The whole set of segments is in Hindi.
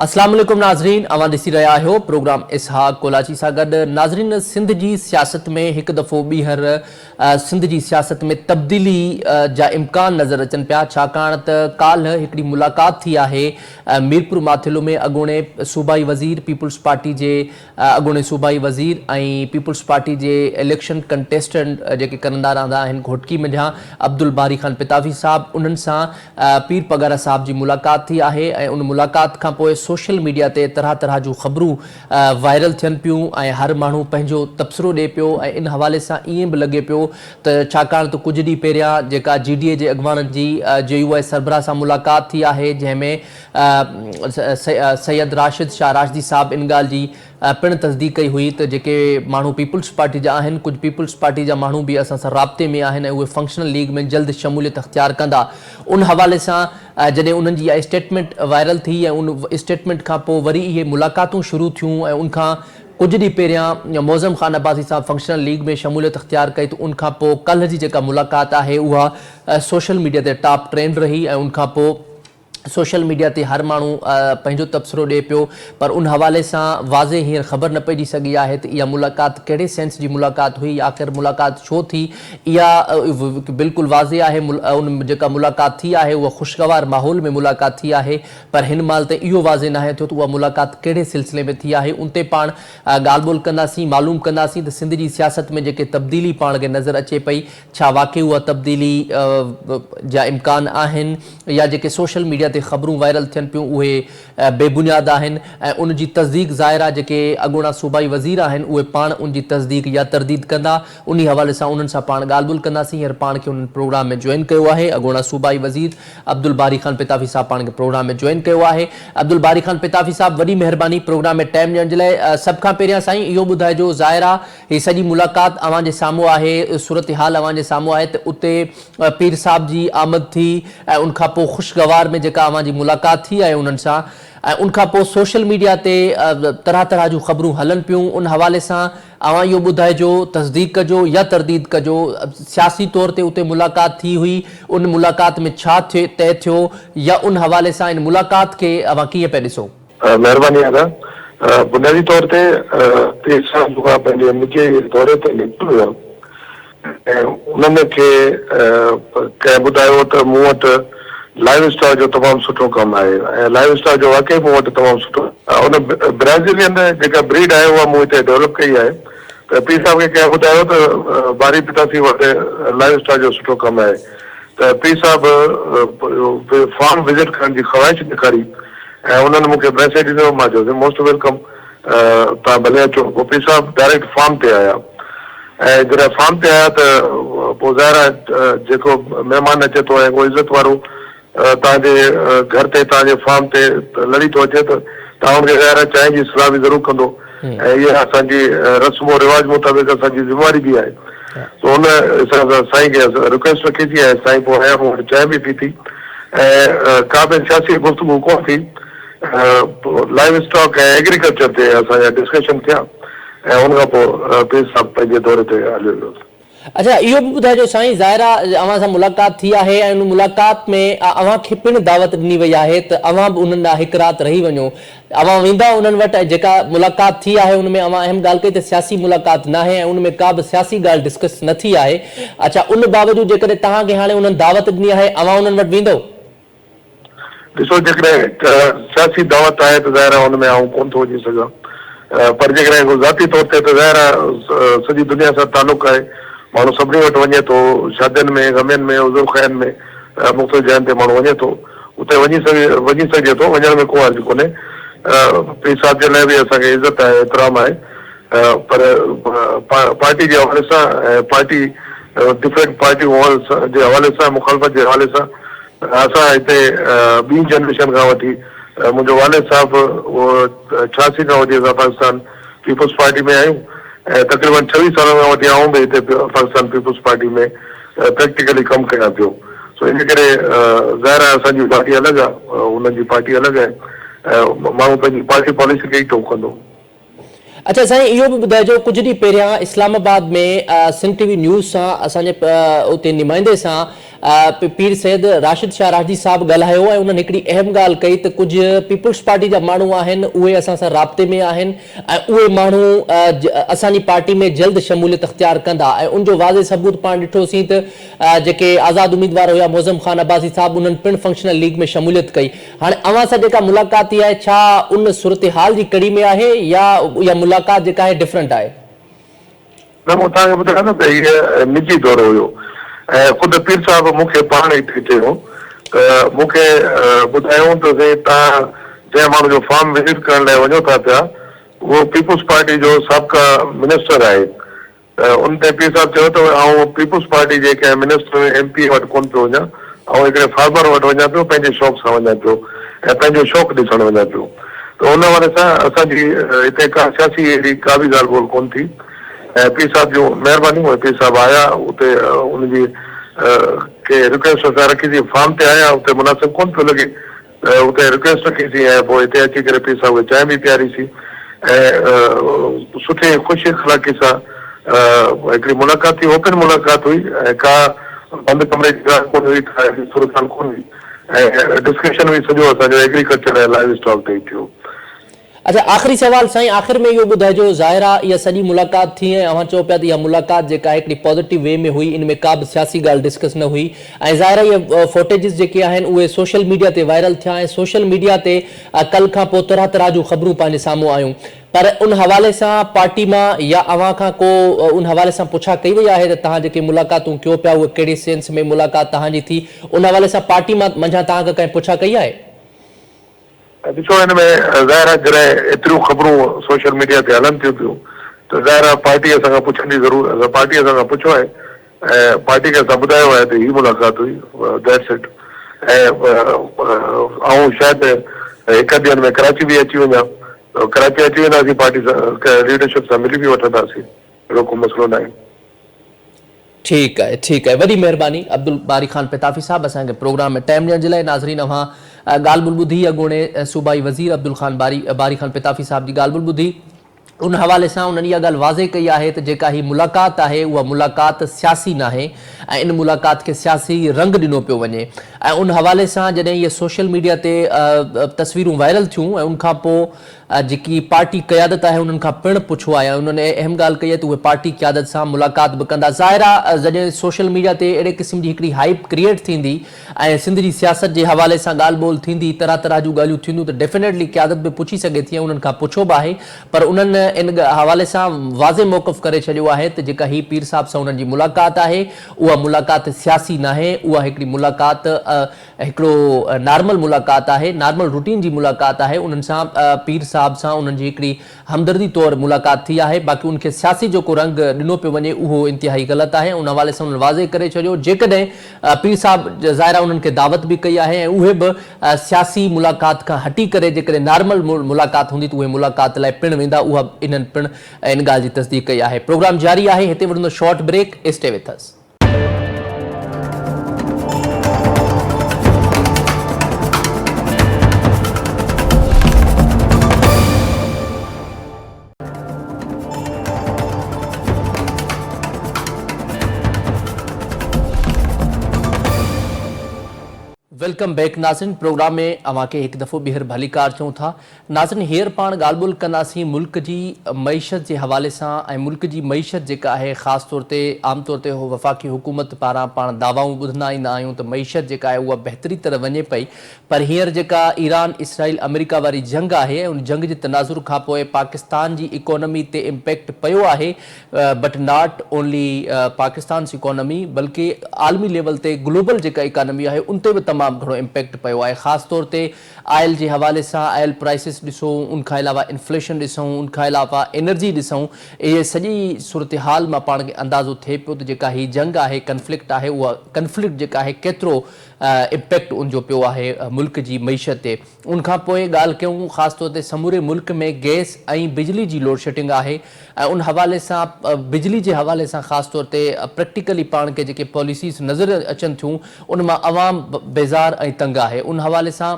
अस्सलाम वालेकुम नाज़रीन, अवां ॾिसी रहिया आहियो प्रोग्राम इसहाक कोलाची सां गॾु। नाज़रीन, सिंध जी सियासत में हिकु दफ़ो ॿीहर सिंध जी सियासत में तब्दीली जा इम्कान नज़र अचनि पिया, छाकाणि त काल्ह हिकिड़ी मुलाक़ात थी आहे मीरपुर माथिलो में अॻूणे सूबाई वज़ीर पीपुल्स पार्टी जे अॻूणे सूबाई वज़ीर ऐं पीपुल्स पार्टी जे इलेक्शन कंटेस्टेंट जेके कंदा रहंदा आहिनि घोटकी मंझां अब्दुल बारी ख़ान पितावी साहब, उन्हनि सां पीर पगारा साहब जी मुलाक़ात थी आहे ऐं उन मुलाक़ात खां पोइ सोशल मीडिया ते तरह तरह जूं ख़बरूं वायरल थियनि पियूं ऐं हर माण्हू पंहिंजो तबसरो ॾिए पियो ऐं इन हवाले सां ईअं बि लॻे पियो त छाकाणि त कुझु ॾींहं पहिरियां जेका GDA जे अॻवाननि जी JUI सरबराह सां मुलाक़ात थी आहे, जंहिंमें सैयद राशिद शाह राशिदी साहब इन ॻाल्हि जी पिण तस्दीक कई हुई त जेके माण्हू पीपुल्स पार्टी जा आहिनि, कुझु पीपुल्स पार्टी जा माण्हू बि असां सां राब्ते में आहिनि ऐं उहे फंक्शनल लीग में जल्द शमूलियत अख़्तियार कंदा। उन हवाले सां जॾहिं उन्हनि जी इहा स्टेटमेंट वायरल थी ऐं उन स्टेटमेंट खां पोइ वरी इहे मुलाक़ातूं शुरू थियूं ऐं उनखां कुझु ॾींहं पहिरियां मौज़म ख़ान अब्बासी साहब फंक्शनल लीग में शमूलियत अख़्तियार कई, त उनखां पोइ कल्ह जी जेका मुलाक़ात आहे उहा सोशल मीडिया ते टॉप ट्रेंड रही ऐं उनखां पोइ सोशल मीडिया ते हर माण्हू पंहिंजो तबसरो ॾिए पियो, पर उन हवाले सां वाज़े हींअर ख़बर न पइजी सघी आहे त इहा मुलाक़ात कहिड़े सेंस जी मुलाक़ात हुई, आख़िर मुलाक़ात छो थी। इहा बिल्कुलु वाज़े आहे उन जेका मुलाक़ात थी आहे उहा ख़ुशगवार माहौल में मुलाक़ात थी आहे, पर हिन महिल त इहो वाज़े न आहे थियो त उहा मुलाक़ात कहिड़े सिलसिले में थी आहे। उन ते पाण ॻाल्हि ॿोल कंदासीं, मालूम कंदासीं त सिंध जी सियासत में जेके तब्दीली पाण खे नज़र अचे पई, छा वाक़ई उहा तब्दीली जा इम्कान आहिनि या जेके सोशल मीडिया ते ख़बरूं वायरल थियनि पियूं उहे बेबुनियाद आहिनि ऐं उन जी तस्दीक ज़ाहिरा जेके अॻूणा सूबाई वज़ीर आहिनि उहे पाण उन जी तस्दीक या तरदीद कंदा। उन हवाले सां उन्हनि सां पाण ॻाल्हि ॿोल कंदासीं। हींअर पाण खे उन्हनि प्रोग्राम में जॉइन कयो आहे अॻूणा सूबाई वज़ीर अब्दुल बारी ख़ान पितावी साहब पाण खे प्रोग्राम में जॉइन कयो आहे। अब्दुल बारी ख़ान पितावी साहब, वॾी महिरबानी प्रोग्राम में टाइम ॾियण जे लाइ। सभ खां पहिरियां साईं इहो ॿुधाइजो, ज़ाहिरा हीअ सॼी मुलाक़ात अवां जे साम्हूं आहे, सूरत हाल अवां जे साम्हूं आहे त उते पीर साहब जी आमद थी ऐं उनखां पोइ ख़ुशगवार में जेका अवां जी मुलाक़ात थी आहे उन्हनि सां ऐं उनखां पोइ सोशल मीडिया ते तरह तरह जूं ख़बरूं हलनि पियूं। उन हवाले सां अवां इहो ॿुधाइजो, तस्दीक कजो या तरदीद कजो, सियासी तौर ते उते मुलाक़ात थी हुई, उन मुलाक़ात में छा तय थियो या उन हवाले सां इन मुलाक़ात खे अवां कीअं पिया ॾिसो? महिरबानी आदा। बुनियादी तौर ते पंहिंजे मुंहिंजे दौरे ते निकितो हुयो ऐं उन्हनि खे कंहिं ॿुधायो त मूं वटि लाइव स्टार जो तमामु सुठो कमु आहे ऐं लाइव स्टार जो वाकई मूं वटि तमामु सुठो उन ब्राज़ीलियन जेका ब्रीड आहे उहा मूं हिते डेवलप कई आहे। त पीर साहब खे कंहिं ॿुधायो त बारी पितासी वटि लाइव स्टार जो सुठो कमु आहे, त पीर साहब फार्म विज़िट करण जी ख़्वाहिश ॾेखारी ऐं उन्हनि मूंखे मैसेज ॾिनो। मां चयोसि मोस्ट वेलकम, तव्हां भले अचो। पोइ पीर साहब डायरेक्ट फार्म ते आया ऐं जॾहिं फार्म ते आया त पोइ ज़ाहिर जेको महिमान अचे थो ऐं उहो इज़त वारो तव्हांजे घर ते तव्हांजे फार्म ते लड़ी थो अचे त तव्हां हुनखे ज़ाहिर चांहि जी सलाह बि ज़रूरु कंदो ऐं इहा असांजी रस्मो रिवाज मुताबिक़ असांजी ज़िमेवारी बि आहे। त हुन हिसाब सां साईं खे रिक्वेस्ट रखी थी ऐं साईं पोइ आया, मूं वटि चांहि बि पीती ऐं का बि सियासी गुफ़्तगू कोन थी। लाइव स्टॉक ऐं एग्रीकल्चर ते असांजा डिस्कशन थिया ऐं हुन खां पोइ पीर साहब पंहिंजे दौरे ते हलियो वियो। अच्छा, इहो बि ॿुधाइजो साईं, ज़ाहिरा अवां सां मुलाक़ात थी आहे ऐं उन मुलाक़ात में अवां खे पिण दावत ॾिनी वई आहे त अवां बि उन्हनि ॾांहुं हिकु राति रही वञो, अवां वेंदा उन्हनि वटि। जेका मुलाक़ात थी आहे उनमें अवां अहम ॻाल्हि कई त सियासी मुलाक़ात न आहे ऐं उनमें का बि सियासी ॻाल्हि डिस्कस न थी आहे। अच्छा, उन बावजूदि जेकॾहिं तव्हांखे हाणे उन्हनि दावत ॾिनी आहे, अवां उन्हनि वटि वेंदो? ॾिसो, जेकॾहिं सियासी दावत आहे त ज़ाहिर हुन में आउं कोन थो वञी सघां, पर जेकॾहिं ज़ाती तौर ते त ज़ाहिर सॼी दुनिया सां तालुक़ु आहे, माण्हू सभिनी वटि वञे थो, शादियुनि में, गमियुनि में, उज़ुर ख़ैरनि में, मुख़्तलिफ़ जॻहियुनि ते माण्हू वञे थो, उते वञी सघे थो, वञण में को अर्ज़ु कोन्हे। पीर साहब जे लाइ बि असांखे इज़त आहे, एतिराम आहे, पर पार्टी जे हवाले सां ऐं पार्टी डिफरेंट पार्टियूं जे हवाले सां, मुखालफ़त जे हवाले सां असां हिते ॿी जनरेशन खां वठी मुंहिंजो वालिद साहब उहो 86 खां वठी असां पाकिस्तान पीपुल्स पार्टी में आहियूं ऐं तक़रीबन 26 सालनि खां वठी आऊं बि हिते पाकिस्तान पीपुल्स पार्टी में प्रैक्टिकली कमु कयां पियो। सो इन करे ज़ाहिर आहे असांजी पार्टी अलॻि आहे, उन्हनि जी पार्टी अलॻि आहे, माण्हू पंहिंजी पार्टी पॉलिसी खे ई टोक कंदो। अच्छा साईं, इहो बि ॿुधाइजो, कुझु ॾींहं पहिरियां इस्लामाबाद में सिंध टीवी न्यूज़ सां असांजे उते नुमाइंदे सां पीर सैयद राशिद शाह राठी साहब ॻाल्हायो ऐं उन्हनि हिकिड़ी अहम ॻाल्हि कई त कुझु पीपुल्स पार्टी जा माण्हू आहिनि उहे असां सां राब्ते में आहिनि ऐं उहे माण्हू असांजी पार्टी में जल्द शमूलियत अख़्तियार कंदा ऐं उनजो वाज़े सबूत पाण ॾिठोसीं त जेके आज़ाद उम्मीदवार हुया मौज़म ख़ान अब्बासी साहब, उन्हनि पिणु फंक्शनल लीग में शमूलियत कई। हाणे अवां सां जेका मुलाक़ात थी आहे, छा उन सूरत हाल जी कड़ी में आहे या मुलाक़ात जेका आहे डिफरेंट आहे? न, मूं तव्हांखे ॿुधायां न त हीअ निजी दौरो हुयो ऐं ख़ुदि पीर साहिब मूंखे पाण ई चयो त मूंखे ॿुधायूं त साईं तव्हां जंहिं माण्हू जो फार्म विज़िट करण लाइ वञो था पिया उहो पीपुल्स पार्टी जो साबिक़ा मिनिस्टर आहे। उन ते पीर साहिब चयो त आउं पीपुल्स पार्टी जे कंहिं मिनिस्टर MP वटि कोन पियो वञा, ऐं हिकिड़े फार्मर वटि वञा पियो, पंहिंजे शौक़ सां वञा पियो ऐं पंहिंजो शौक़ु ॾिसणु वञा पियो। त उन वारे सां असांजी हिते का सियासी अहिड़ी का बि ॻाल्हि ॿोल कोन थी ऐं पीर साहिब जूं महिरबानी। पीर साहिब आया उते, उनजी के रिक्वेस्ट असां रखीसीं, फार्म ते आया, उते मुनासिब कोन पियो लॻे, उते रिक्वेस्ट रखीसीं ऐं पोइ हिते अची करे पीर साहिब खे चांहि बि पियारीसीं ऐं सुठे ख़ुशि अख़लाक़ी सां हिकिड़ी मुलाक़ात थी, ओपन मुलाक़ात हुई ऐं का बंदि कमरे जी ॻाल्हि कोन हुई, का सूरत हाल कोन हुई ऐं डिस्कशन बि सॼो असांजो एग्रीकल्चर ऐं लाइव स्टॉक ते ई थियो। अच्छा, आख़िरी सवाल साईं, आख़िर में इहो ॿुधाइजो, ज़ाहिरा इहा सॼी मुलाक़ात थी ऐं अव्हां चओ पिया त इहा मुलाक़ात जेका आहे हिकिड़ी पॉज़िटिव वे में हुई, इन में का बि सियासी ॻाल्हि डिस्कस न हुई ऐं ज़ाहिरा इहे फुटेजिस जेके आहिनि उहे सोशल मीडिया ते वायरल थिया ऐं सोशल मीडिया ते कल्ह खां पोइ तरह तरह जूं ख़बरूं पंहिंजे साम्हूं आयूं। पर उन हवाले सां पार्टी मां या अव्हां खां को उन हवाले सां पुछा कई वई आहे त तव्हां जेके मुलाक़ातूं कयो पिया उहे कहिड़े सेंस में मुलाक़ात तव्हांजी थी? उन हवाले सां पार्टी मां मंझां तव्हांखे कंहिं पुछा कई आहे? ॾिसो, हिन में ज़ाहिर आहे जॾहिं एतिरियूं ख़बरूं सोशल मीडिया ते हलनि थियूं पियूं त ज़ाहिर आहे पार्टी असां खां पुछंदी ज़रूरु। असां पार्टी असां खां पुछो आहे ऐं पार्टी खे असां ॿुधायो आहे त हीअ मुलाक़ात हुई, दैट्स इट। ऐं आऊं शायदि हिकु ॾींहनि में कराची बि अची वञा, कराची अची वेंदासीं, पार्टी सां लीडरशिप सां मिली बि वठंदासीं, अहिड़ो को मसइलो न आहे। ठीक है, वॾी महिरबानी अब्दुल बारी ख़ान पिताफ़ी साहब असांखे प्रोग्राम में टाइम ॾियण जे लाइ। नाज़रीन, अव्हां ॻाल्हि ॿोल ॿुधी अॻूणे सूबाई वज़ीर अब्दुल ख़ान बारी ख़ान पिताफ़ी साहब जी ॻाल्हि ॿोल ॿुधी। उन हवाले सां उन्हनि इहा ॻाल्हि वाज़े कई आहे त जेका ही मुलाक़ात आहे उहा मुलाक़ात सियासी न आहे ऐं इन मुलाक़ात खे सियासी रंग ॾिनो पियो वञे। ऐं उन हवाले सां जॾहिं इहे सोशल मीडिया ते तस्वीरूं वायरल थियूं ऐं उनखां पोइ जेकी पार्टी क़यादत आहे उन्हनि खां पिणु पुछो आहे, उन्हनि अहम ॻाल्हि कई आहे त उहे पार्टी क़यादत सां मुलाक़ात बि कंदा। ज़ाहिर आहे जॾहिं सोशल मीडिया ते अहिड़े क़िस्म जी हिकिड़ी हाइप क्रिएट थींदी ऐं सिंध जी सियासत जे हवाले सां ॻाल्हि ॿोल थींदी, तरह तरह जूं ॻाल्हियूं थींदियूं, त डेफिनेटली क़यादत बि पुछी सघे थी ऐं उन्हनि खां पुछो बि आहे। पर उन्हनि इन हवाले सां वाज़े मौक़िफ़ करे छॾियो आहे त जेका ही पीर साहिब सां उन्हनि जी मुलाक़ात आहे उहा मुलाक़ात सियासी न आहे, उहा हिकिड़ी मुलाक़ात हिकिड़ो नॉर्मल मुलाक़ात आहे, नॉर्मल रूटीन जी मुलाक़ात आहे। उन्हनि सां पीर साहिब सां उन्हनि जी हिकिड़ी हमदर्दी तौरु मुलाक़ात थी आहे। बाक़ी उनखे सियासी जेको रंग ॾिनो पियो वञे उहो इंतिहाई ग़लति आहे। उन हवाले सां उन्हनि वाज़े करे छॾियो जेकॾहिं पीर साहिब ज़ाहिरा उन्हनि खे दावत बि कई आहे ऐं उहे बि सियासी मुलाक़ात खां हटी करे जेकॾहिं नॉर्मल मुलाक़ात हूंदी त उहे मुलाक़ात लाइ पिणु वेंदा, उहा इन्हनि पिणु इन ॻाल्हि जी तस्दीक कई आहे। प्रोग्राम जारी आहे, हिते वठंदो short break, stay with us. Welcome back नाज़रीन, प्रोग्राम में अव्हां खे हिकु दफ़ो ॿीहर भलीकार चऊं था। नाज़रीन, हींअर पाण ॻाल्हि ॿोल कंदासीं मुल्क जी मईशत जे हवाले सां ऐं मुल्क जी मईशत जेका आहे ख़ासि तौर ते आम तौर ते वफ़ाक़ी हुकूमत पारां पाण दावाऊं ॿुधंदा ईंदा आहियूं त मईशत जेका आहे उहा बहितरी तरह वञे पई। पर हींअर जेका ईरान इसराइल अमेरिका वारी जंग आहे ऐं उन जंग जे तनाज़ुर खां पोइ पाकिस्तान जी इकोनॉमी ते इम्पैक्ट पियो आहे, but not only Pakistan economy बल्कि आलमी लेवल ते ग्लोबल जेका इकोनॉमी आहे उन ते बि तमामु घणो इम्पैक्ट पियो आहे। ख़ासि तौर ते आयल जे हवाले सां आयल प्राइसिस ॾिसूं, उनखां अलावा इन्फ्लेशन ॾिसूं, उनखां अलावा एनर्जी ॾिसूं, इहे सॼी सूरत हाल मां पाण खे अंदाज़ो थिए पियो त जेका ही जंग आहे, कन्फ्लिक्ट आहे, उहा कन्फ्लिक्ट जेका आहे केतिरो इम्पैक्ट उनजो पियो आहे मुल्क जी मईशत ते। उनखां पोइ ॻाल्हि कयूं ख़ासि तौर ते समूरे मुल्क में गैस ऐं बिजली जी लोड शेडिंग आहे ऐं उन हवाले सां बिजली जे हवाले सां ख़ासि तौर ते प्रैक्टिकली पाण खे जेके पॉलिसीज़ नज़र अचनि थियूं उन मां अवाम बेज़ार ऐं तंग आहे। उन हवाले सां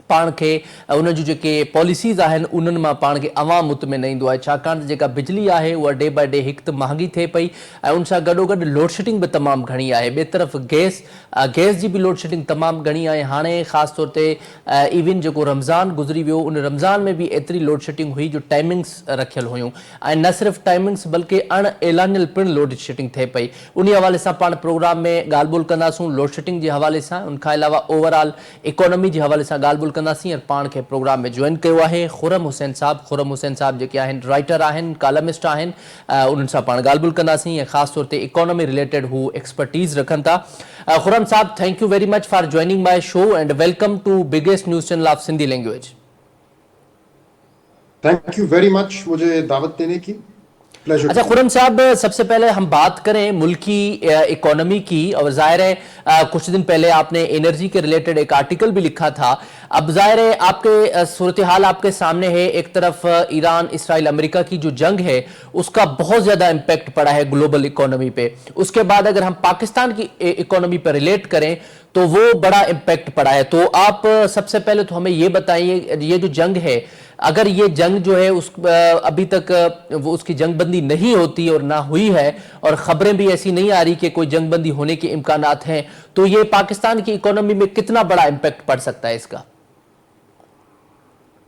पाण खे उन जूं जेके पॉलिसीज़ आहिनि उन्हनि मां पाण खे अवाम मुतमिन ईंदो आहे, छाकाणि त जेका बिजली आहे उहा डे बाय डे हिकु त महांगी थिए पई ऐं उन सां गॾोगॾु लोड शेडिंग बि तमामु घणी आहे। ॿिए तरफ़ गैस जी बि लोड शेडिंग तमामु घणी आहे। हाणे ख़ासि तौर ते इवन जेको रमज़ान गुज़री वियो उन रमज़ान में बि एतिरी लोड शेडिंग हुई जो टाइमिंग्स रखियल हुयूं ऐं न सिर्फ़ु टाइमिंग्स बल्कि अण ऐलानियल पिणु लोड शेडिंग थिए पई। उन हवाले सां पाण प्रोग्राम में ॻाल्हि ॿोल कंदासूं लोड शेडिंग जे हवाले सां, उनखां अलावा ओवरऑल इकोनॉमी जे हवाले सां ॻाल्हि ॿोल कंदासीं। पाण खे प्रोग्राम में जॉइन कयो आहे खुरम हुसैन साहब जेके आहिनि राइटर आहिनि, कॉलमिस्ट आहिनि, उन्हनि सां पाण ॻाल्हि ॿोल कंदासीं ऐं ख़ासि तौर ते इकोनॉमी रिलेटेड हू एक्सपर्टीज़ रखनि था। खुरम साहब, thank you very much for joining my show and welcome to biggest news channel of Sindhi language. Thank you very much मुझे दावत देने की। अच्छा खुरम साहब, सबसे पहले हम बात करें मुल्की इकोनॉमी की, और जाहिर है कुछ दिन पहले आपने एनर्जी के रिलेटेड एक आर्टिकल भी लिखा था। अब जाहिर है आपके सूरत हाल आपके सामने है, एक तरफ ईरान इसराइल अमेरिका की जो जंग है उसका बहुत ज़्यादा इम्पैक्ट पड़ा है ग्लोबल इकोनॉमी पे। उसके बाद अगर हम पाकिस्तान की इकोनॉमी पर रिलेट करें तो वो बड़ा इम्पैक्ट पड़ा है। तो आप सबसे पहले तो हमें ये बताइए, ये जो जंग है, अगर ये जंग जो है उस अभी तक वो उसकी जंगबंदी नहीं होती और ना हुई है और खबरें भी ऐसी नहीं आ रही कि कोई जंगबंदी होने के इम्कानात हैं, तो ये पाकिस्तान की इकोनॉमी में कितना बड़ा इम्पैक्ट पड़ सकता है इसका?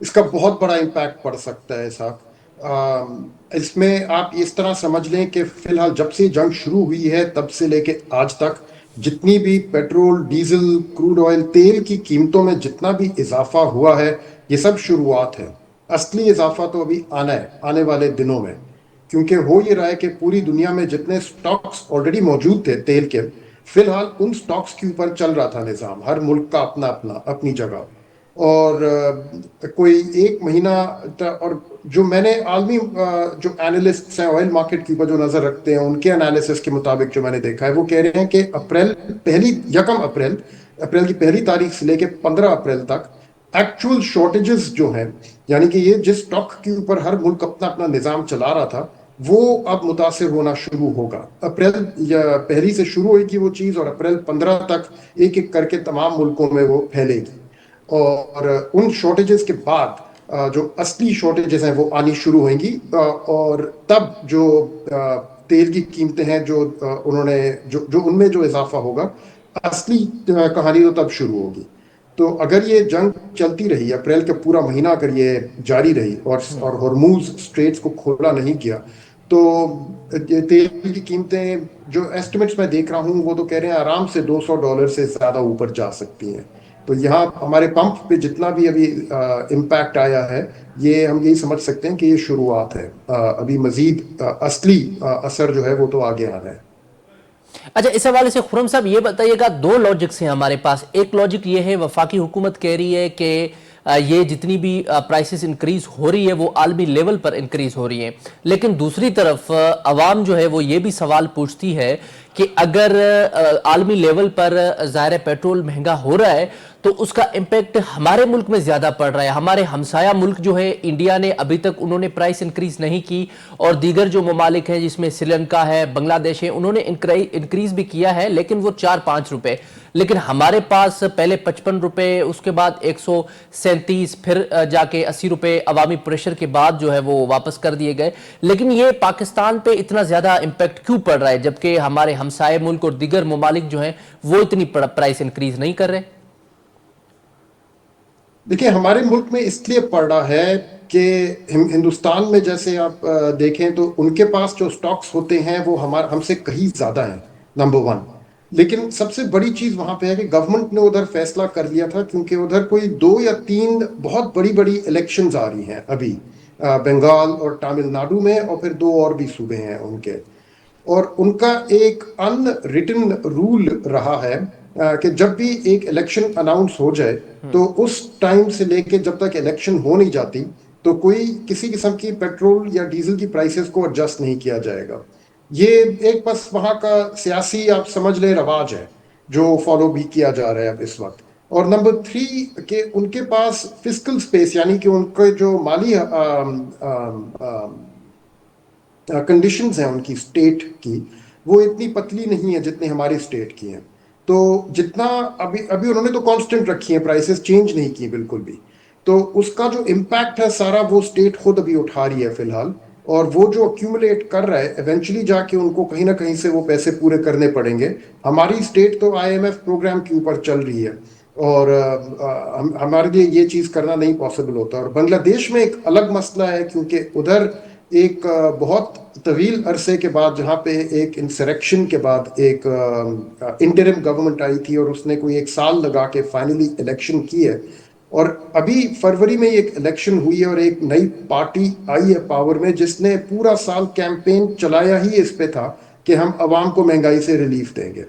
इसका बहुत बड़ा इम्पैक्ट पड़ सकता है साहब। इसमें आप इस तरह समझ लें कि फिलहाल जब से जंग शुरू हुई है तब से लेके आज तक जितनी भी पेट्रोल, डीजल, क्रूड ऑयल, तेल की कीमतों में जितना भी इजाफा हुआ है ये सब शुरुआत है। असली इजाफा तो अभी आना है आने वाले दिनों में, क्योंकि हो ये रहा है कि पूरी दुनिया में जितने स्टॉक्स ऑलरेडी मौजूद थे तेल के, फिलहाल उन स्टॉक्स के ऊपर चल रहा था निज़ाम, हर मुल्क का अपना अपना अपनी जगह। और कोई एक महीना और जो मैंने आलमी जो एनालिस्ट्स हैं ऑयल मार्केट के ऊपर जो नजर रखते हैं उनके एनालिसिस के मुताबिक जो मैंने देखा है वो कह रहे हैं कि अप्रैल की पहली तारीख से लेकर 15 अप्रैल तक एक्चुअल शॉर्टेजेस जो हैं, यानी कि ये जिस स्टॉक के ऊपर हर मुल्क अपना अपना निजाम चला रहा था वो अब मुतासिर होना शुरू होगा। अप्रैल या पहली से शुरू होगी वो चीज और अप्रैल 15 तक एक एक करके तमाम मुल्कों में वो फैलेगी। और उन शॉर्टेजेस के बाद जो असली शॉर्टेजेस हैं वो आनी शुरू होंगी और तब जो तेल की कीमतें हैं जो उन्होंने जो उनमें जो इजाफा होगा, असली कहानी तो तब शुरू होगी। तो अगर ये जंग चलती रही, अप्रैल का पूरा महीना अगर ये जारी रही और हॉर्मूज स्ट्रेट्स को खोला नहीं गया, तो तेल की कीमतें जो एस्टिमेट्स मैं देख रहा हूँ वो तो कह रहे हैं आराम से $200 से ज्यादा ऊपर जा सकती हैं। तो यहाँ हमारे पंप पे जितना भी अभी इम्पैक्ट आया है, ये हम यही समझ सकते हैं कि ये शुरुआत है। अभी मजीद असली असर जो है वो तो आगे आ रहा है। अच्छा, इस हवाले से खुरम साहब ये बताइएगा, दो लॉजिक्स हैं हमारे पास। एक लॉजिक ये है, वफाकी हुकूमत कह रही है कि ये जितनी भी प्राइसेस इंक्रीज हो रही है वो आलमी लेवल पर इंक्रीज हो रही है, लेकिन दूसरी तरफ अवाम जो है वो ये भी सवाल पूछती है कि अगर आलमी लेवल पर ज़ाहिर पेट्रोल महंगा हो रहा है तो उसका इम्पैक्ट हमारे मुल्क में ज़्यादा पड़ रहा है। हमारे हमसाया मुल्क जो है इंडिया ने अभी तक उन्होंने प्राइस इंक्रीज़ नहीं की, और दीगर जो ममालिक हैं जिसमें श्रीलंका है, बांग्लादेश है, उन्होंने इंक्रीज़ भी किया है लेकिन वो 4-5 रुपये। लेकिन हमारे पास पहले 55 रुपये, उसके बाद 137, फिर जाके 80 रुपये अवामी प्रेशर के बाद जो है वो वापस कर दिए गए। लेकिन ये पाकिस्तान पे इतना ज़्यादा इम्पैक्ट क्यों पड़ रहा है जबकि हमारे हमसाये मुल्क और दीगर ममालिक जो हैं वो इतनी प्राइस इंक्रीज़ नहीं कर रहे? देखिए, हमारे मुल्क में इसलिए पड़ रहा है कि हिंदुस्तान में जैसे आप देखें तो उनके पास जो स्टॉक्स होते हैं वो हमसे कहीं ज्यादा हैं, नंबर वन। लेकिन सबसे बड़ी चीज वहां पे है कि गवर्नमेंट ने उधर फैसला कर लिया था, क्योंकि उधर कोई 2 या 3 बहुत बड़ी बड़ी इलेक्शंस आ रही हैं अभी, बंगाल और तमिलनाडु में, और फिर 2 और भी सूबे हैं उनके। और उनका एक अनरिटन रूल रहा है कि जब भी एक इलेक्शन अनाउंस हो जाए तो उस टाइम से लेके जब तक इलेक्शन हो नहीं जाती तो कोई किसी किस्म की पेट्रोल या डीजल की प्राइसेस को एडजस्ट नहीं किया जाएगा। ये एक बस वहां का सियासी आप समझ ले रवाज है जो फॉलो भी किया जा रहा है अब इस वक्त। और नंबर 3 के उनके पास फिस्कल स्पेस, यानी कि उनके जो माली कंडीशंस हैं उनकी स्टेट की, वो इतनी पतली नहीं है जितनी हमारी स्टेट की हैं। तो जितना अभी अभी उन्होंने तो कांस्टेंट रखी है, प्राइसेस चेंज नहीं की बिल्कुल भी। तो उसका जो इम्पैक्ट है सारा वो स्टेट खुद अभी उठा रही है फिलहाल। और वो जो अक्यूमुलेट कर रहा है इवेंचुअली जाके उनको कहीं ना कहीं से वो पैसे पूरे करने पड़ेंगे। हमारी स्टेट तो आईएमएफ प्रोग्राम के ऊपर चल रही है, और हमारे लिए ये चीज करना नहीं पॉसिबल होता। और बांग्लादेश में एक अलग मसला है, क्योंकि उधर एक बहुत तवील अरसे के बाद, जहाँ पे एक इंसरेक्शन के बाद एक इंटरिम गवर्नमेंट आई थी और उसने कोई एक साल लगा के फाइनली इलेक्शन की है। और अभी फरवरी में एक इलेक्शन हुई है और एक नई पार्टी आई है पावर में, जिसने पूरा साल कैंपेन चलाया ही इस पे था कि हम अवाम को महंगाई से रिलीफ देंगे।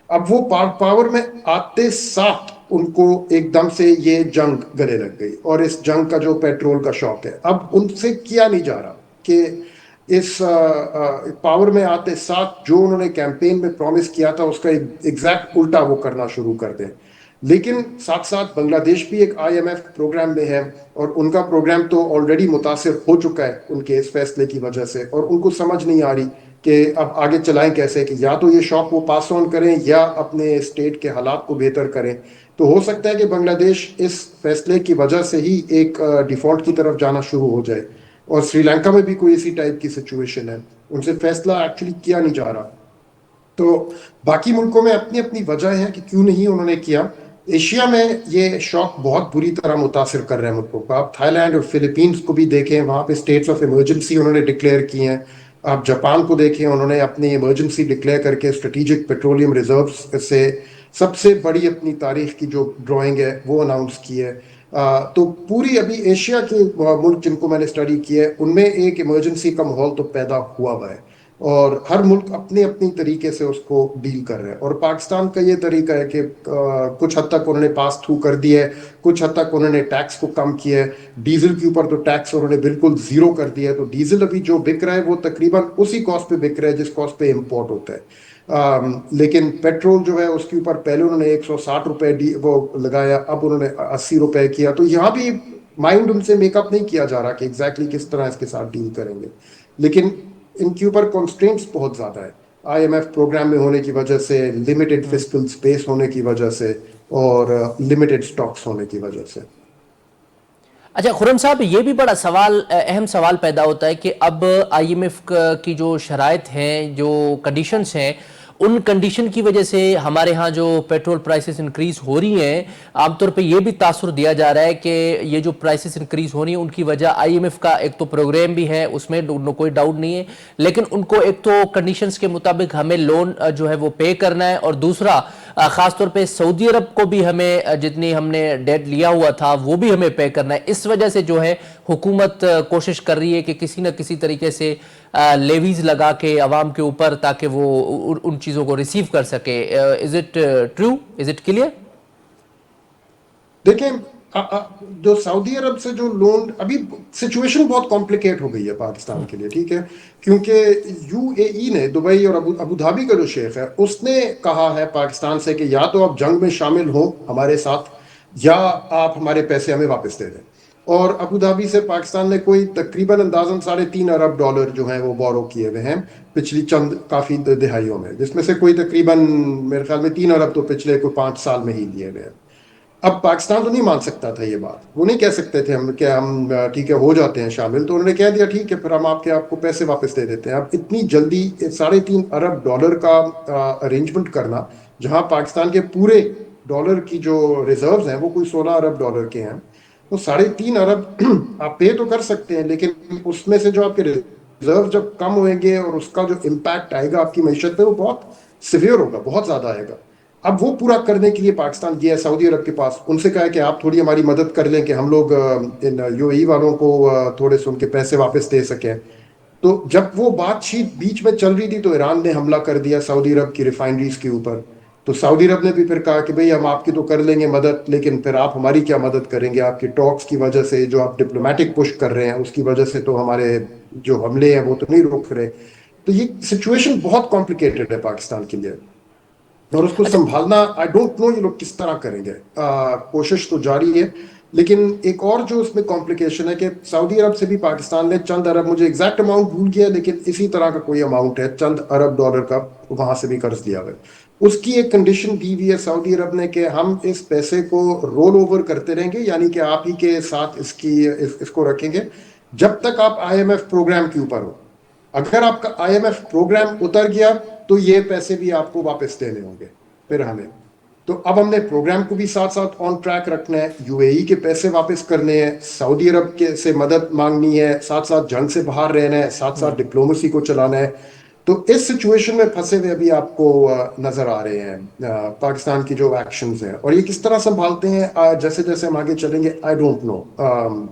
अब वो पावर में आते साथ उनको एकदम से ये जंग गले लग गई, और इस जंग का जो पेट्रोल का शौक है, अब उनसे किया नहीं जा रहा कि इस पावर में आते साथ जो उन्होंने कैंपेन में प्रॉमिस किया था उसका एग्जैक्ट उल्टा वो करना शुरू कर दें। लेकिन साथ साथ बांग्लादेश भी एक आईएमएफ प्रोग्राम में है, और उनका प्रोग्राम तो ऑलरेडी मुतासिर हो चुका है उनके इस फैसले की वजह से, और उनको समझ नहीं आ रही कि अब आगे चलाएं कैसे, कि या तो ये शॉक वो पास ऑन करें या अपने स्टेट के हालात को बेहतर करें। तो हो सकता है कि बांग्लादेश इस फैसले की वजह से ही एक डिफॉल्ट की तरफ जाना शुरू हो जाए। और श्रीलंका में भी कोई इसी टाइप की सिचुएशन है, उनसे फैसला एक्चुअली किया नहीं जा रहा। तो बाकी मुल्कों में अपनी अपनी वजह है कि क्यों नहीं उन्होंने किया। एशिया में ये शॉक बहुत बुरी तरह मुतासिर कर रहे हैं मुल्कों को। आप थाईलैंड और फिलीपींस को भी देखें, वहां पे स्टेट्स ऑफ इमरजेंसी उन्होंने डिक्लेयर की हैं। आप जापान को देखें, उन्होंने अपनी इमरजेंसी डिक्लेयर करके स्ट्रेटेजिक पेट्रोलियम रिजर्व्स से सबसे बड़ी अपनी तारीख की जो ड्राइंग है वो अनाउंस की है। तो पूरी अभी एशिया के मुल्क जिनको मैंने स्टडी किया है उनमें एक इमरजेंसी का माहौल तो पैदा हुआ है, और हर मुल्क अपने अपनी तरीके से उसको डील कर रहे हैं। और पाकिस्तान का ये तरीका है कि कुछ हद तक उन्होंने पास थ्रू कर दिया है, कुछ हद तक उन्होंने टैक्स को कम किया है। डीजल के ऊपर तो टैक्स उन्होंने बिल्कुल जीरो कर दिया है, तो डीजल अभी जो बिक रहा है वो तकरीबन उसी कॉस्ट पे बिक रहा है जिस कॉस्ट पे इम्पोर्ट होता है। लेकिन पेट्रोल जो है उसके ऊपर पहले उन्होंने 160 रुपए वो लगाया, अब उन्होंने 80 रुपए किया। तो यहाँ भी माइंड उनसे मेकअप नहीं किया जा रहा कि एग्जैक्टली किस तरह इसके साथ डील करेंगे। लेकिन इनके ऊपर कॉन्स्ट्रेंट्स बहुत ज्यादा है, आईएमएफ प्रोग्राम में होने की वजह से, लिमिटेड फिस्कल स्पेस होने की वजह से, और लिमिटेड स्टॉक्स होने की वजह से। अच्छा खुरम साहब, ये भी बड़ा सवाल, अहम सवाल पैदा होता है कि अब आईएमएफ की जो शराइत हैं, जो कंडीशंस हैं, उन कंडीशन की वजह से हमारे यहाँ जो पेट्रोल प्राइसेस इंक्रीज हो रही हैं, आमतौर पे ये भी तासुर दिया जा रहा है कि ये जो प्राइसेस इंक्रीज हो रही हैं उनकी वजह आईएमएफ का एक तो प्रोग्राम भी है, उसमें कोई डाउट नहीं है, लेकिन उनको एक तो कंडीशंस के मुताबिक हमें लोन जो है वो पे करना है, और दूसरा खासतौर पे सऊदी अरब को भी हमें जितनी हमने डेट लिया हुआ था वो भी हमें पे करना है। इस वजह से जो है हुकूमत कोशिश कर रही है कि किसी न किसी तरीके से लेवीज लगा के आवाम के ऊपर, ताकि वो उन चीज़ों को रिसीव कर सके। Is it true, is it clear? देखें, जो सऊदी अरब से जो लोन, अभी सिचुएशन बहुत कॉम्प्लिकेट हो गई है पाकिस्तान के लिए, ठीक है, क्योंकि यूएई ने, दुबई और अबू धाबी का जो शेख है उसने कहा है पाकिस्तान से कि या तो आप जंग में शामिल हो हमारे साथ, या आप हमारे पैसे हमें वापस दे दें। और अबू धाबी से पाकिस्तान ने कोई तकरीबन अंदाजन $3.5 अरब जो है वो बोरो किए हुए हैं पिछली चंद काफी दिहाइयों में, जिसमें से कोई तकरीबन मेरे ख्याल में 3 अरब तो पिछले कोई 5 साल में ही दिए गए हैं। अब पाकिस्तान तो नहीं मान सकता था ये बात, वो नहीं कह सकते थे हम क्या हम ठीक है हो जाते हैं शामिल, तो उन्होंने कह दिया ठीक है फिर हम आपको पैसे वापस दे देते हैं। अब इतनी जल्दी $3.5 अरब का अरेंजमेंट करना, जहां पाकिस्तान के पूरे डॉलर की जो रिजर्व्स हैं वो कोई $16 अरब के हैं, तो $3.5 अरब आप पे तो कर सकते हैं, लेकिन उसमें से जो आपके रिजर्व जब कम होंगे और उसका जो इम्पैक्ट आएगा आपकी मैशत पे वो बहुत सिवियर होगा, बहुत ज्यादा आएगा। अब वो पूरा करने के लिए पाकिस्तान गया है सऊदी अरब के पास, उनसे कहा कि आप थोड़ी हमारी मदद कर लें कि हम लोग इन यूएई वालों को थोड़े से उनके पैसे वापस दे सकें। तो जब वो बातचीत बीच में चल रही थी तो ईरान ने हमला कर दिया सऊदी अरब की रिफाइनरीज के ऊपर। तो सऊदी अरब ने भी फिर कहा कि भाई हम आपकी तो कर लेंगे मदद, लेकिन फिर आप हमारी क्या मदद करेंगे, आपकी टॉक्स की वजह से, जो आप डिप्लोमेटिक पुश कर रहे हैं उसकी वजह से तो हमारे जो हमले हैं वो तो नहीं रुक रहे। तो ये सिचुएशन बहुत कॉम्प्लिकेटेड है पाकिस्तान के लिए, और उसको संभालना आई डोंट नो ये लोग किस तरह करेंगे। कोशिश तो जारी है, लेकिन एक और जो उसमें कॉम्प्लिकेशन है कि सऊदी अरब से भी पाकिस्तान ने चंद अरब, मुझे एग्जैक्ट अमाउंट भूल गया, लेकिन इसी तरह का कोई अमाउंट है, चंद अरब डॉलर का वहां से भी कर्ज लिया हुआ है। उसकी एक कंडीशन दी हुई है सऊदी अरब ने कि हम इस पैसे को रोल ओवर करते रहेंगे, यानी कि आप ही के साथ इसको रखेंगे जब तक आप आईएमएफ प्रोग्राम के ऊपर हो। अगर आपका आईएमएफ प्रोग्राम उतर गया तो ये पैसे भी आपको वापस देने होंगे फिर हमें। तो अब हमने प्रोग्राम को भी साथ साथ ऑन ट्रैक रखना है, यूएई के पैसे वापस करने हैं, सऊदी अरब के से मदद मांगनी है, साथ साथ जंग से बाहर रहना है, साथ साथ डिप्लोमेसी को चलाना है। तो इस सिचुएशन में फंसे हुए अभी आपको नजर आ रहे हैं पाकिस्तान की जो एक्शंस हैं, और ये किस तरह संभालते हैं जैसे जैसे हम आगे चलेंगे आई डोंट नो।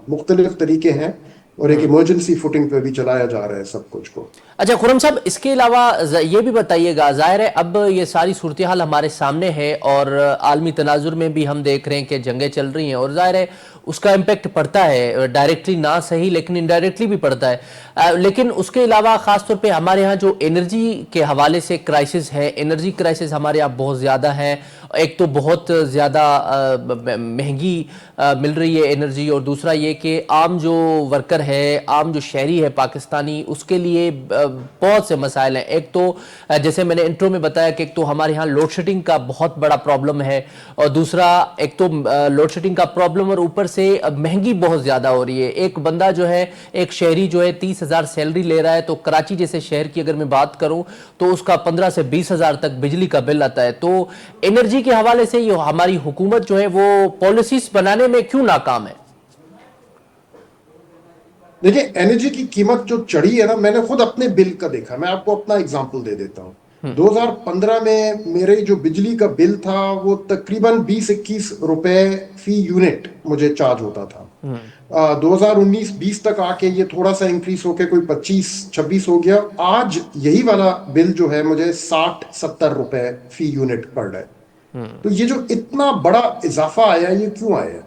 मुख्तलिफ तरीके हैं और एक इमरजेंसी फुटिंग पे भी चलाया जा रहा है सब कुछ को। अच्छा खुरम साहब, इसके अलावा ये भी बताइएगा, जाहिर है अब ये सारी सूरत हाल हमारे सामने है और आलमी तनाजुर में भी हम देख रहे हैं कि जंगें चल रही हैं और जाहिर है उसका इम्पेक्ट पड़ता है, डायरेक्टली ना सही लेकिन इनडायरेक्टली भी पड़ता है। लेकिन उसके अलावा ख़ासतौर पे हमारे यहाँ जो एनर्जी के हवाले से क्राइसिस है, एनर्जी क्राइसिस हमारे यहाँ बहुत ज़्यादा है। एक तो बहुत ज़्यादा महंगी मिल रही है एनर्जी, और दूसरा ये कि आम जो वर्कर है, आम जो शहरी है पाकिस्तानी, उसके लिए बहुत से मसाइल हैं। एक तो जैसे मैंने इंट्रो में बताया कि एक तो हमारे यहाँ लोड शेडिंग का बहुत बड़ा प्रॉब्लम है, और दूसरा एक तो लोड शेडिंग का प्रॉब्लम और ऊपर से महंगी बहुत ज़्यादा हो रही है। एक बंदा जो है, एक शहरी जो है 30,000 सैलरी ले रहा है, तो कराची जैसे शहर की अगर मैं बात करूं तो उसका 15 से 20,000 तक बिजली का बिल आता है। तो एनर्जी के हवाले से ये हमारी हुकूमत जो है वो पॉलिसीज बनाने में क्यों नाकाम है? देखिए, एनर्जी की कीमत जो चढ़ी है ना, मैंने खुद अपने बिल का देखा। मैं आपको अपना एग्जांपल दे देता हूँ। 2015 में मेरे जो बिजली का बिल था वो तकरीबन 20-21 रुपए फी यूनिट मुझे चार्ज होता था। 2019-20 तक आके ये थोड़ा सा इंक्रीज होके कोई 25-26 हो गया। आज यही वाला बिल जो है मुझे 60-70 रुपए फी यूनिट पड़ रहा है। तो ये जो इतना बड़ा इजाफा आया, ये क्यों आया?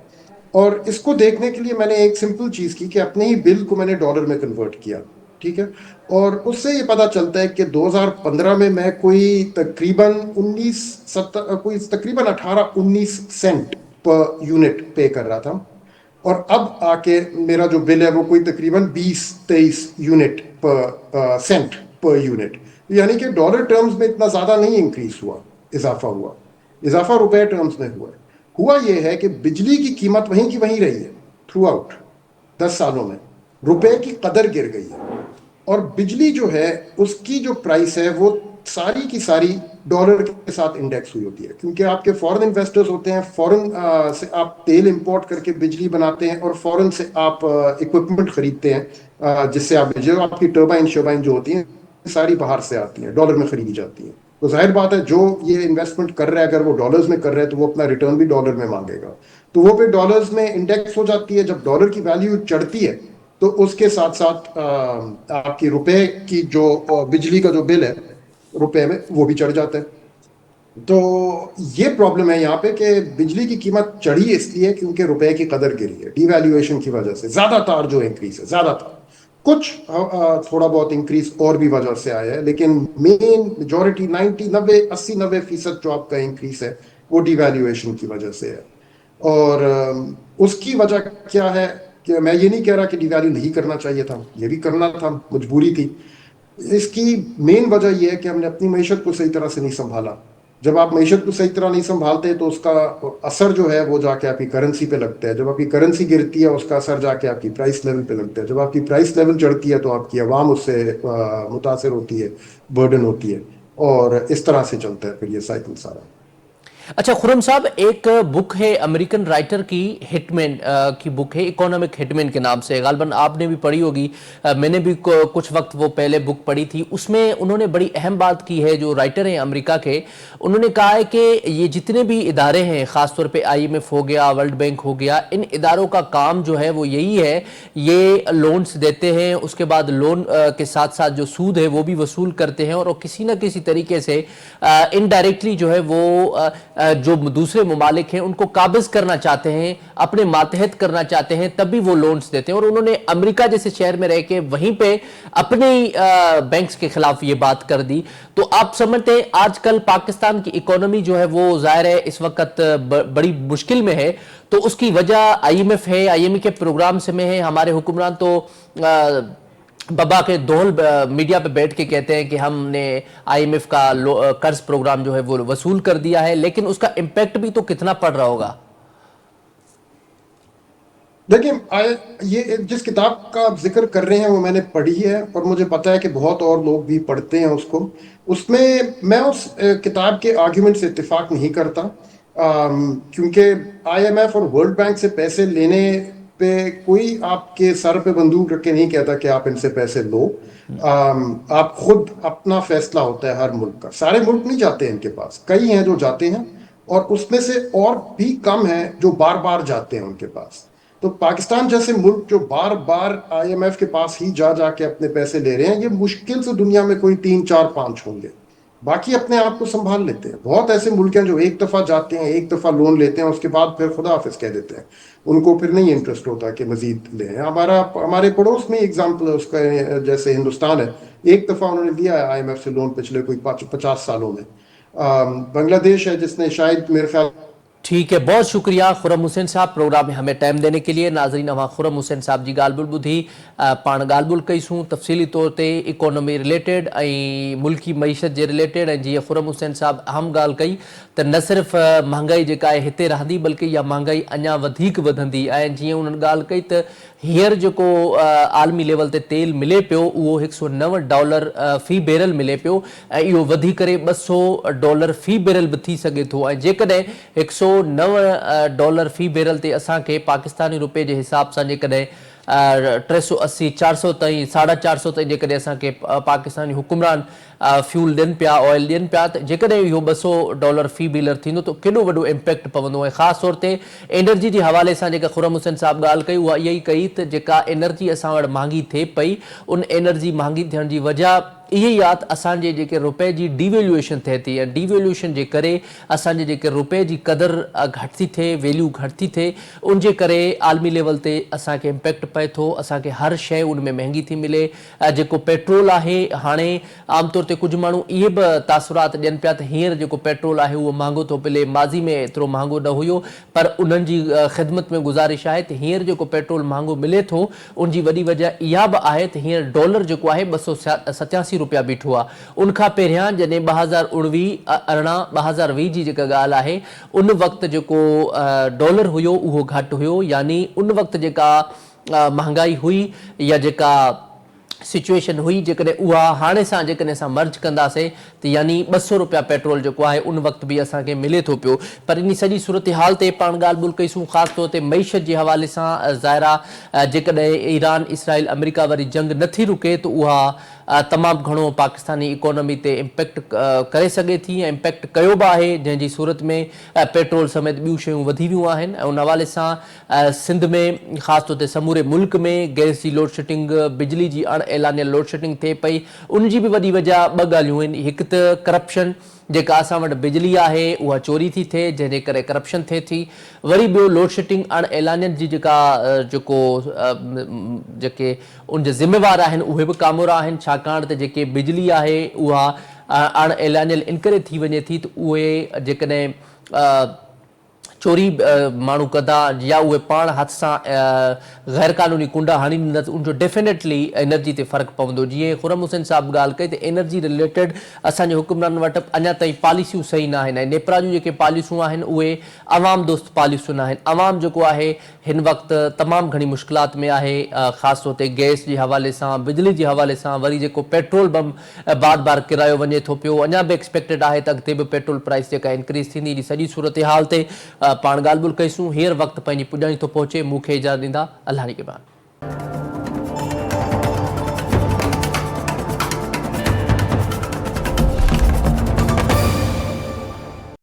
और इसको देखने के लिए मैंने एक सिंपल चीज की कि अपने ही बिल को मैंने डॉलर में कन्वर्ट किया, ठीक है। और उससे ये पता चलता है कि 2015 में मैं कोई तकरीबन 18-19 सेंट पर यूनिट पे कर रहा था, और अब आके मेरा जो बिल है वो कोई तकरीबन 20-23 यूनिट पर सेंट पर यूनिट। यानी कि डॉलर टर्म्स में इतना ज्यादा नहीं इंक्रीज हुआ, इजाफा हुआ। इजाफा रुपए टर्म्स में हुआ यह है कि बिजली की कीमत वहीं की वहीं रही है थ्रू आउट 10 सालों में। रुपए की कदर गिर गई है, और बिजली जो है उसकी जो प्राइस है वो सारी की सारी डॉलर के साथ इंडेक्स हुई होती है, क्योंकि आपके फॉरेन इन्वेस्टर्स होते हैं, फॉरेन से आप तेल इंपोर्ट करके बिजली बनाते हैं, और फॉरेन से आप इक्विपमेंट खरीदते हैं जिससे आप जो आपकी टर्बाइन शर्बाइन जो होती हैं सारी बाहर से आती हैं, डॉलर में खरीदी जाती हैं। तो जाहिर बात है जो ये इन्वेस्टमेंट कर रहा है, अगर वो डॉलर्स में कर रहा है तो वो अपना रिटर्न भी डॉलर में मांगेगा। तो वो पे डॉलर्स में इंडेक्स हो जाती है। जब डॉलर की वैल्यू चढ़ती है तो उसके साथ साथ आपकी रुपए की जो बिजली का जो बिल है रुपए में, वो भी चढ़ जाता है। तो ये प्रॉब्लम है यहाँ पे कि बिजली की कीमत चढ़ी इसलिए क्योंकि रुपए की कदर गिरी है, डिवैल्यूएशन की वजह से। ज्यादातर जो इंक्रीज है, ज्यादातर, कुछ थोड़ा बहुत इंक्रीज और भी वजह से आया है, लेकिन मेन मेजोरिटी 90-90-80-90% जो आपका इंक्रीज है वो डिवैल्यूएशन की वजह से है। और उसकी वजह क्या है कि मैं ये नहीं कह रहा कि डिवैल्यू नहीं करना चाहिए था, ये भी करना था, मजबूरी थी। इसकी मेन वजह यह है कि हमने अपनी मैशत को सही तरह से नहीं संभाला। जब आप मैशत को सही तरह नहीं संभालते तो उसका असर जो है वो जाके आपकी करेंसी पे लगता है। जब आपकी करेंसी गिरती है उसका असर जाके आपकी प्राइस लेवल पे लगता है। जब आपकी प्राइस लेवल चढ़ती है तो आपकी आवाम उससे मुतासर होती है, बर्डन होती है, और इस तरह से चलता है फिर ये साइकिल सारा। अच्छा खुरम साहब, एक बुक है अमेरिकन राइटर की, हिटमैन की बुक है, इकोनॉमिक हिटमैन के नाम से, गालबन आपने भी पढ़ी होगी, मैंने भी कुछ वक्त वो पहले बुक पढ़ी थी। उसमें उन्होंने बड़ी अहम बात की है, जो राइटर हैं अमेरिका के, उन्होंने कहा है कि ये जितने भी इदारे हैं, ख़ासतौर पे IMF हो गया, वर्ल्ड बैंक हो गया, इन इदारों का काम जो है वो यही है, ये लोन्स देते हैं, उसके बाद लोन के साथ साथ जो सूद है वो भी वसूल करते हैं, और किसी न किसी तरीके से इनडायरेक्टली जो है वो जो दूसरे ममालिक हैं उनको काबिज करना चाहते हैं, अपने मातहत करना चाहते हैं, तभी वो लोन्स देते हैं। और उन्होंने अमेरिका जैसे शहर में रह के वहीं पे अपने बैंक्स के खिलाफ ये बात कर दी। तो आप समझते हैं आजकल पाकिस्तान की इकोनॉमी जो है वो जाहिर है इस वक्त बड़ी मुश्किल में है, तो उसकी वजह आईएमएफ है, आईएमएफ के प्रोग्राम से में है। हमारे हुक्मरान तो बबा के दोहल मीडिया पे बैठ के कहते हैं कि हमने आईएमएफ का कर्ज प्रोग्राम जो है वो वसूल कर दिया है, लेकिन उसका इम्पैक्ट भी तो कितना पड़ रहा होगा। देखिए, ये जिस किताब का आप जिक्र कर रहे हैं वो मैंने पढ़ी है, और मुझे पता है कि बहुत और लोग भी पढ़ते हैं उसको। उसमें मैं उस किताब के आर्ग्यूमेंट से इत्तेफाक नहीं करता, क्योंकि आईएमएफ और वर्ल्ड बैंक से पैसे लेने पे कोई आपके सर पे बंदूक रख के नहीं कहता कि आप इनसे पैसे लो। आप खुद अपना फैसला होता है हर मुल्क का। सारे मुल्क नहीं जाते हैं इनके पास, कई हैं जो जाते हैं, और उसमें से और भी कम हैं जो बार बार जाते हैं उनके पास। तो पाकिस्तान जैसे मुल्क जो बार बार आईएमएफ के पास ही जा जाके अपने पैसे ले रहे हैं, ये मुश्किल से दुनिया में कोई 3 4 5 होंगे। बाकी अपने आप को संभाल लेते हैं। बहुत ऐसे मुल्क हैं जो एक दफा जाते हैं, एक दफा लोन लेते हैं, उसके बाद फिर खुदा हाफिज कह देते हैं, उनको फिर नहीं इंटरेस्ट होता कि मजीद लें। हमारे पड़ोस में एग्जाम्पल है उसका, जैसे हिंदुस्तान है, एक दफा उन्होंने लिया है आईएमएफ से लोन पिछले कोई 50 सालों में। बांग्लादेश है जिसने शायद मेरे ख्याल। ठीक है, बहुत शुक्रिया खुरम हुसैन साहब प्रोग्राम में हमें टाइम देने के लिए। नाज़रीन, अवां खुरम हुसैन साहब जी ॻाल्हि ॿुधी, पाण ॻाल्हि कईसूं तफ़सीली तौर ते इकोनॉमी रिलेटेड ऐं मुल्की मईशत जे रिलेटेड। ऐं जीअं खुरम हुसैन साहब अहम ॻाल्हि कई त न सिर्फ़ महांगाई जेका आहे हिते रहंदी, बल्कि इहा महांगाई अञा वधीक वधंदी। ऐं जीअं उन्हनि ॻाल्हि कई त हींअर जेको आलमी लेवल ते तेल मिले पियो उहो $109 फी बैरल मिले पियो, ऐं इहो वधी करे $200 फी बैरल बि थी सघे थो। ऐं जेकॾहिं $109 फी बैरल ते असांखे पाकिस्तानी रुपए जे हिसाब सां जेकॾहिं 380 400 ताईं 450 ताईं जेकॾहिं असांखे पाकिस्तानी हुक्मरान फ्यूल ॾियनि पिया, ऑयल ॾियनि पिया, त जेकॾहिं इहो $200 फी बैरल थींदो त केॾो वॾो इम्पैक्ट पवंदो। ऐं ख़ासि तौर ते एनर्जी जे हवाले सां जेका खुरम हुसैन साहब ॻाल्हि कई उहा इहा ई कई त जेका एनर्जी असां वटि महांगी थिए पई, उन एनर्जी महांगी थियण जी वजह इहे ई आहे त असांजे जेके रुपए जी डिवेल्यूएशन थिए थी, ऐं डिवेल्यूएशन जे करे असांजे जेके रुपए जी क़दुरु घटि थी थिए, वैल्यू घटि थी थिए, उनजे करे आलमी लेवल ते असांखे इम्पैक्ट पए थो। असांखे हर शइ उन में महांगी थी मिले। जेको पेट्रोल आहे, हाणे आमतौर ते कुझु माण्हू इहे बि तासुरात ॾियनि पिया त हींअर जेको पेट्रोल आहे उहो महांगो थो मिले, माज़ी में एतिरो महांगो न हुयो, पर उन्हनि जी ख़िदमत में गुज़ारिश आहे त हींअर जेको पेट्रोल महांगो मिले थो उनजी वॾी वजह इहा बि आहे त हींअर डॉलर जेको आहे $287 बीठो आहे। उनखां पहिरियां जॾहिं 2019-20 जी जेका ॻाल्हि आहे, उन वक़्तु जेको डॉलर हुयो उहो घटि हुयो, यानी उन वक़्तु जेका महांगाई हुई या जेका सिचुएशन हुई, जेकॾहिं उहा हाणे सां जेकॾहिं असां मर्ज कंदासीं त यानी $200 पेट्रोल जेको आहे उन वक़्तु बि असांखे मिले थो पियो। पर इन सॼी सूरत हाल ते पाण ॻाल्हि ॿोल कईसूं ख़ासि तौर ते मईशत जे हवाले सां। ज़ाहिर आहे जेकॾहिं ईरान इसराइल अमेरिका वारी जंग नथी रुके त उहा तमामु घणो पाकिस्तानी इकोनॉमी ते इम्पैक्ट करे सघे थी, ऐं इम्पैक्ट कयो बि आहे, जंहिंजी सूरत में पेट्रोल समेत ॿियूं शयूं वधी वियूं आहिनि। ऐं उन हवाले सां सिंध में ख़ासि तौर ते समूरे मुल्क में गैस जी लोड शेडिंग, बिजली जी अण ऐलानियल लोड शेडिंग थिए पई। उनजी बि वॾी वजह ॿ ॻाल्हियूं आहिनि। हिकु त करप्शन, जेका असां वटि बिजली आहे उहा चोरी थी थिए, जंहिंजे करे करप्शन थिए थी। वरी ॿियो लोड शेडिंग अण ऐलानियल जी जेके उनजे ज़िम्मेवार आहिनि उहे बि कामोरा आहिनि, छाकाणि त जेके बिजली आहे उहा अण ऐलानियल इन करे थी वञे थी त उहे जेकॾहिं चोरी माण्हू कंदा या उहे पाण हथ सां गैर क़ानूनी कुंडा हणी ॾींदा त उनजो डेफिनेटली एनर्जी ते फ़र्क़ु पवंदो। जीअं खुरम हुसैन साहब ॻाल्हि कई त एनर्जी रिलेटेड असांजे हुक्मरान वटि अञा ताईं पॉलिसियूं सही न आहिनि, ऐं नेपरा जूं जेके पॉलिसियूं आहिनि उहे अवाम दोस्त पॉलिसियूं न आहिनि। अवाम जेको आहे हिन वक़्तु तमामु घणी मुश्किलात में आहे, ख़ासि तौर ते गैस जे हवाले सां, बिजली जे हवाले सां। वरी जेको पेट्रोल बम बार बार किरायो वञे थो पियो, अञा बि एक्सपेक्टेड आहे त अॻिते बि पेट्रोल प्राइस जेका इंक्रीज़ थींदी। जी सॼी सूरत हाल ते पाण ॻाल्हि ॿोल कईसूं। हींअर वक़्तु पंहिंजी पुॼाणी थो पहुचे। मूंखे इजाज़त ॾींदा, अल्लाह निगहबान।